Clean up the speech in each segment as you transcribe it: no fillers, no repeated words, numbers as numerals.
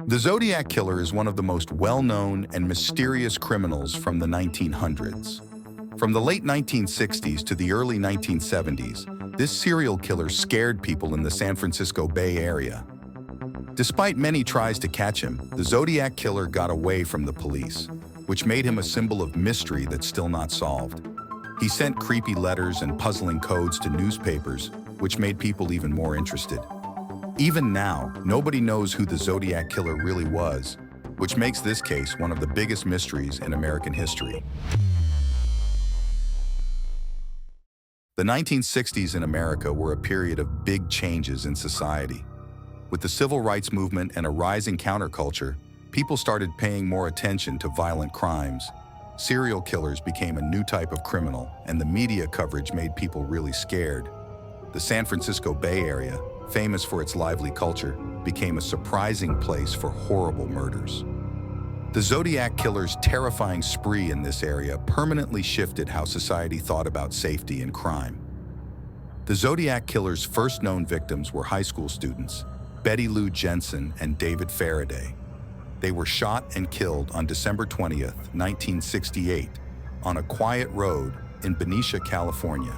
The Zodiac Killer is one of the most well-known and mysterious criminals from the 1900s. From the late 1960s to the early 1970s, this serial killer scared people in the San Francisco Bay Area. Despite many tries to catch him, the Zodiac Killer got away from the police, which made him a symbol of mystery that's still not solved. He sent creepy letters and puzzling codes to newspapers, which made people even more interested. Even now, nobody knows who the Zodiac Killer really was, which makes this case one of the biggest mysteries in American history. The 1960s in America were a period of big changes in society. With the civil rights movement and a rising counterculture, people started paying more attention to violent crimes. Serial killers became a new type of criminal, and the media coverage made people really scared. The San Francisco Bay Area, famous for its lively culture, became a surprising place for horrible murders. The Zodiac Killer's terrifying spree in this area permanently shifted how society thought about safety and crime. The Zodiac Killer's first known victims were high school students, Betty Lou Jensen and David Faraday. They were shot and killed on December 20th, 1968, on a quiet road in Benicia, California.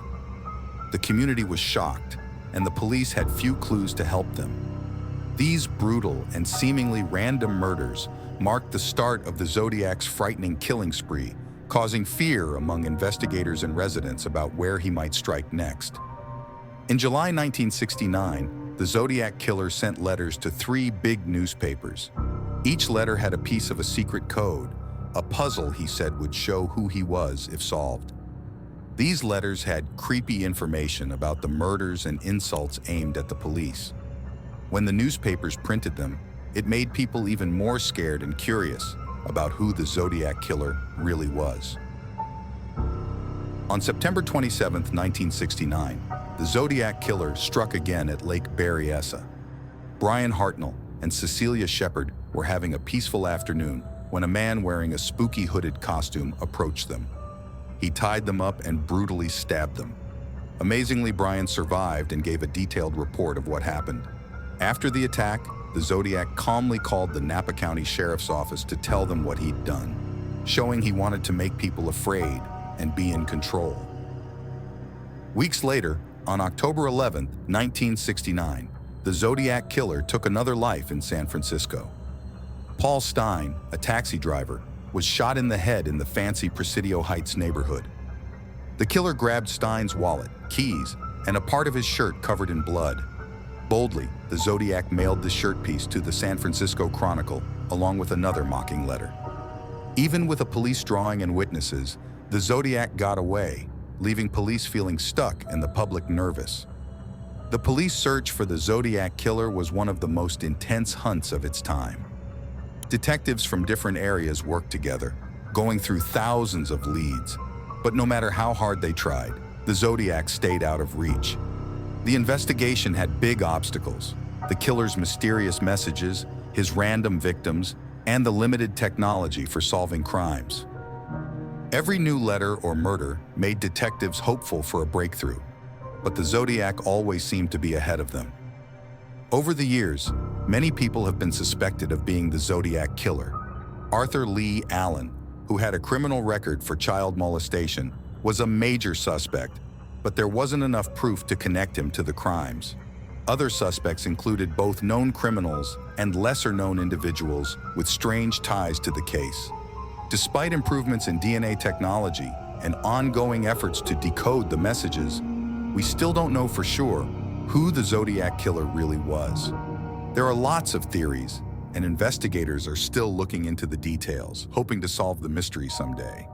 The community was shocked, and the police had few clues to help them. These brutal and seemingly random murders marked the start of the Zodiac's frightening killing spree, causing fear among investigators and residents about where he might strike next. In July 1969, the Zodiac Killer sent letters to 3 big newspapers. Each letter had a piece of a secret code, a puzzle he said would show who he was if solved. These letters had creepy information about the murders and insults aimed at the police. When the newspapers printed them, it made people even more scared and curious about who the Zodiac Killer really was. On September 27, 1969, the Zodiac Killer struck again at Lake Berryessa. Brian Hartnell and Cecilia Shepard were having a peaceful afternoon when a man wearing a spooky hooded costume approached them. He tied them up and brutally stabbed them. Amazingly, Brian survived and gave a detailed report of what happened. After the attack, the Zodiac calmly called the Napa County Sheriff's Office to tell them what he'd done, showing he wanted to make people afraid and be in control. Weeks later, on October 11, 1969, the Zodiac Killer took another life in San Francisco. Paul Stein, a taxi driver, was shot in the head in the fancy Presidio Heights neighborhood. The killer grabbed Stein's wallet, keys, and a part of his shirt covered in blood. Boldly, the Zodiac mailed the shirt piece to the San Francisco Chronicle, along with another mocking letter. Even with a police drawing and witnesses, the Zodiac got away, leaving police feeling stuck and the public nervous. The police search for the Zodiac Killer was one of the most intense hunts of its time. Detectives from different areas worked together, going through thousands of leads. But no matter how hard they tried, the Zodiac stayed out of reach. The investigation had big obstacles: the killer's mysterious messages, his random victims, and the limited technology for solving crimes. Every new letter or murder made detectives hopeful for a breakthrough, but the Zodiac always seemed to be ahead of them. Over the years, many people have been suspected of being the Zodiac Killer. Arthur Lee Allen, who had a criminal record for child molestation, was a major suspect, but there wasn't enough proof to connect him to the crimes. Other suspects included both known criminals and lesser-known individuals with strange ties to the case. Despite improvements in DNA technology and ongoing efforts to decode the messages, we still don't know for sure who the Zodiac Killer really was. There are lots of theories, and investigators are still looking into the details, hoping to solve the mystery someday.